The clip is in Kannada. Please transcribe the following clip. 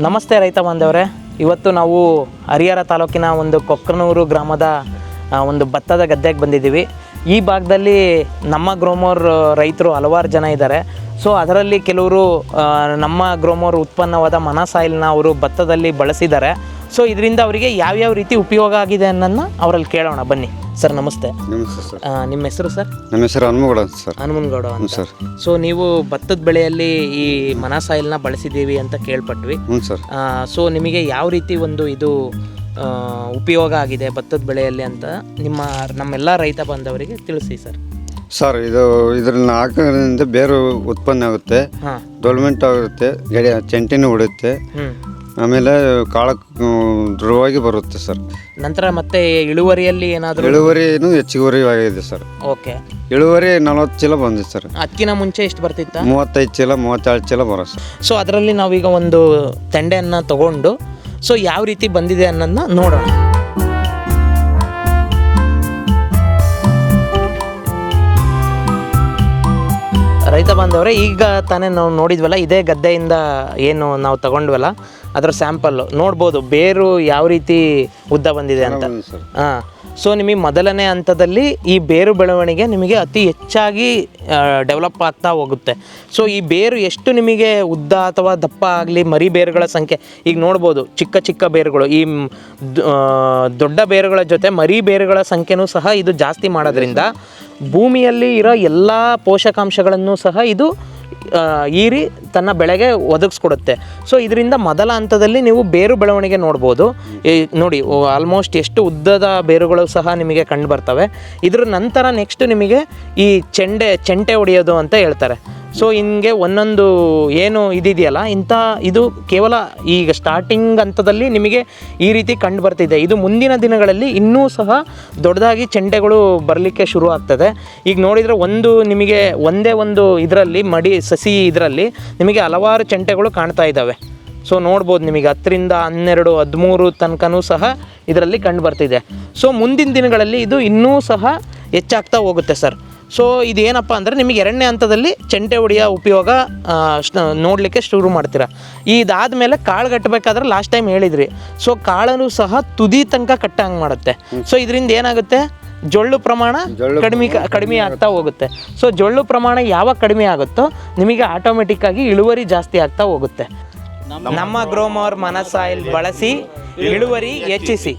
ನಮಸ್ತೆ ರೈತ ಬಾಂಧವರೇ, ಇವತ್ತು ನಾವು ಹರಿಹರ ತಾಲೂಕಿನ ಒಂದು ಕೊಕ್ಕನೂರು ಗ್ರಾಮದ ಒಂದು ಭತ್ತದ ಗದ್ದೆಗೆ ಬಂದಿದ್ದೀವಿ. ಈ ಭಾಗದಲ್ಲಿ ನಮ್ಮ ಗ್ರೋಮೋರ್ ರೈತರು ಹಲವಾರು ಜನ ಇದ್ದಾರೆ. ಸೊ ಅದರಲ್ಲಿ ಕೆಲವರು ನಮ್ಮ ಗ್ರೋಮೋರ್ ಉತ್ಪನ್ನವಾದ ಮನಸಾಯಿಲ್ನ ಅವರು ಭತ್ತದಲ್ಲಿ ಬಳಸಿದ್ದಾರೆ. ಸೊ ಇದರಿಂದ ಅವರಿಗೆ ಯಾವ್ಯಾವ ರೀತಿ ಉಪಯೋಗ ಆಗಿದೆ ಅನ್ನೋದನ್ನ ಅವರಲ್ಲಿ ಕೇಳೋಣ ಬನ್ನಿ. ಸರ್ ನಮಸ್ತೆ. ನಮಸ್ತೆ ಸರ್. ನಿಮ್ಮ ಹೆಸರು ಸರ್? ನಮ್ಮ ಹೆಸರು ಹನುಮಗೌಡ ಸರ್. ಹನುಮನಗೌಡ ಅಂತ ಸರ್. ಸೊ ನೀವು ಭತ್ತದ ಬೆಳೆಯಲ್ಲಿ ಈ ಮನಸಾಯಿಲ್ನ ಬಳಸಿದ್ದೀವಿ ಅಂತ ಕೇಳ್ಪಟ್ವಿ. ಹ್ಞೂ ಸರ್. ಸೊ ನಿಮಗೆ ಯಾವ ರೀತಿ ಒಂದು ಇದು ಉಪಯೋಗ ಆಗಿದೆ ಭತ್ತದ ಬೆಳೆಯಲ್ಲಿ ಅಂತ ನಮ್ಮೆಲ್ಲ ರೈತ ಬಾಂಧವರಿಗೆ ತಿಳಿಸಿ ಸರ್. ಸರ್, ಇದನ್ನ ಹಾಕೋದ್ರಿಂದ ಬೇರು ಉತ್ಪನ್ನ ಆಗುತ್ತೆ, ಡೆವಲಪ್ಮೆಂಟ್ ಆಗುತ್ತೆ, ಚೆಂಟಿನೂ ಉಡುತ್ತೆ, ಆಮೇಲೆ ಕಾಳ ದೃಢವಾಗಿ ಬರುತ್ತೆ ಸರ್. ನಂತರ ಮತ್ತೆ ಇಳುವರಿಯಲ್ಲಿ ಏನಾದರೂ ಇಳುವರಿನೂ ಹೆಚ್ಚುವರಿ ಆಗಿದೆ ಸರ್. ಓಕೆ, ಇಳುವರಿ 40 ಚೀಲ ಬಂದಿದೆ ಸರ್. ಅದಕ್ಕಿಂತ ಮುಂಚೆ ಎಷ್ಟು ಬರ್ತಿತ್ತ? 35 ಚೀಲ 32 ಚೀಲ ಬರೋ ಸರ್. ಸೊ ಅದರಲ್ಲಿ ನಾವೀಗ ಒಂದು ತೆಂಡೆಯನ್ನು ತಗೊಂಡು ಸೊ ಯಾವ ರೀತಿ ಬಂದಿದೆ ಅನ್ನೋದನ್ನ ನೋಡೋಣ. ರೈತ ಬಾಂಧವರೇ, ಈಗ ತಾನೇ ನಾವು ನೋಡಿದ್ವಲ್ಲ, ಇದೇ ಗದ್ದೆಯಿಂದ ಏನು ನಾವು ತಗೊಂಡ್ವಲ್ಲ ಅದರ ಸ್ಯಾಂಪಲ್ಲು ನೋಡ್ಬೋದು, ಬೇರು ಯಾವ ರೀತಿ ಉದ್ದ ಬಂದಿದೆ ಅಂತ. ಹಾಂ, ಸೊ ನಿಮಗೆ ಮೊದಲನೇ ಹಂತದಲ್ಲಿ ಈ ಬೇರು ಬೆಳವಣಿಗೆ ನಿಮಗೆ ಅತಿ ಹೆಚ್ಚಾಗಿ ಡೆವಲಪ್ ಆಗ್ತಾ ಹೋಗುತ್ತೆ. ಸೊ ಈ ಬೇರು ಎಷ್ಟು ನಿಮಗೆ ಉದ್ದ ಅಥವಾ ದಪ್ಪ ಆಗಲಿ, ಮರಿ ಬೇರುಗಳ ಸಂಖ್ಯೆ ಈಗ ನೋಡ್ಬೋದು, ಚಿಕ್ಕ ಚಿಕ್ಕ ಬೇರುಗಳು, ಈ ದೊಡ್ಡ ಬೇರುಗಳ ಜೊತೆ ಮರಿ ಬೇರುಗಳ ಸಂಖ್ಯೆನೂ ಸಹ ಇದು ಜಾಸ್ತಿ ಮಾಡೋದ್ರಿಂದ ಭೂಮಿಯಲ್ಲಿ ಇರೋ ಎಲ್ಲ ಪೋಷಕಾಂಶಗಳನ್ನು ಸಹ ಇದು ಹೀರಿ ತನ್ನ ಬೆಳೆಗೆ ಒದಗಿಸ್ಕೊಡುತ್ತೆ. ಸೊ ಇದರಿಂದ ಮೊದಲ ಹಂತದಲ್ಲಿ ನೀವು ಬೇರು ಬೆಳವಣಿಗೆ ನೋಡ್ಬೋದು. ನೋಡಿ, ಆಲ್ಮೋಸ್ಟ್ ಎಷ್ಟು ಉದ್ದದ ಬೇರುಗಳು ಸಹ ನಿಮಗೆ ಕಂಡು ಬರ್ತವೆ. ಇದ್ರ ನಂತರ ನೆಕ್ಸ್ಟ್ ನಿಮಗೆ ಈ ಚೆಂಟೆ ಹೊಡೆಯೋದು ಅಂತ ಹೇಳ್ತಾರೆ. ಸೊ ಹಿಂಗೆ ಒಂದೊಂದು ಏನು ಇದೆಯಲ್ಲ, ಇದು ಕೇವಲ ಈಗ ಸ್ಟಾರ್ಟಿಂಗ್ ಹಂತದಲ್ಲಿ ನಿಮಗೆ ಈ ರೀತಿ ಕಂಡು ಬರ್ತಿದೆ. ಇದು ಮುಂದಿನ ದಿನಗಳಲ್ಲಿ ಇನ್ನೂ ಸಹ ದೊಡ್ಡದಾಗಿ ಚೆಂಟೆಗಳು ಬರಲಿಕ್ಕೆ ಶುರು ಆಗ್ತದೆ. ಈಗ ನೋಡಿದರೆ ನಿಮಗೆ ಒಂದೇ ಒಂದು ಇದರಲ್ಲಿ ಸಸಿ ಇದರಲ್ಲಿ ನಿಮಗೆ ಹಲವಾರು ಚೆಂಟೆಗಳು ಕಾಣ್ತಾ ಇದ್ದಾವೆ. ಸೊ ನೋಡ್ಬೋದು, ನಿಮಗೆ 10ರಿಂದ 12, 13 ತನಕನೂ ಸಹ ಇದರಲ್ಲಿ ಕಂಡು ಬರ್ತಿದೆ. ಸೊ ಮುಂದಿನ ದಿನಗಳಲ್ಲಿ ಇದು ಇನ್ನೂ ಸಹ ಹೆಚ್ಚಾಗ್ತಾ ಹೋಗುತ್ತೆ ಸರ್. ಸೊ ಇದೇನಪ್ಪ ಅಂದರೆ ನಿಮಗೆ 2ನೇ ಹಂತದಲ್ಲಿ ಚೆಂಟೆ ಹೊಡೆಯೋ ಉಪಯೋಗ ನೋಡಲಿಕ್ಕೆ ಶುರು ಮಾಡ್ತೀರಾ. ಇದಾದಮೇಲೆ ಕಾಳು ಕಟ್ಟಬೇಕಾದ್ರೆ ಲಾಸ್ಟ್ ಟೈಮ್ ಹೇಳಿದ್ರಿ, ಸೊ ಕಾಳನ್ನು ಸಹ ತುದಿ ತನಕ ಕಟ್ಟಂಗೆ ಮಾಡುತ್ತೆ. ಸೊ ಇದರಿಂದ ಏನಾಗುತ್ತೆ, ಜೊಳ್ಳು ಪ್ರಮಾಣ ಕಡಿಮೆ ಆಗ್ತಾ ಹೋಗುತ್ತೆ. ಸೊ ಜೊಳ್ಳು ಪ್ರಮಾಣ ಯಾವಾಗ ಕಡಿಮೆ ಆಗುತ್ತೋ ನಿಮಗೆ ಆಟೋಮೆಟಿಕ್ಕಾಗಿ ಇಳುವರಿ ಜಾಸ್ತಿ ಆಗ್ತಾ ಹೋಗುತ್ತೆ. ನಮ್ಮ ಗ್ರೋಮೋರ್ ಮನಸಾಯಿಲ್ ಬಳಸಿ ಇಳುವರಿ ಹೆಚ್ಚಿಸಿ.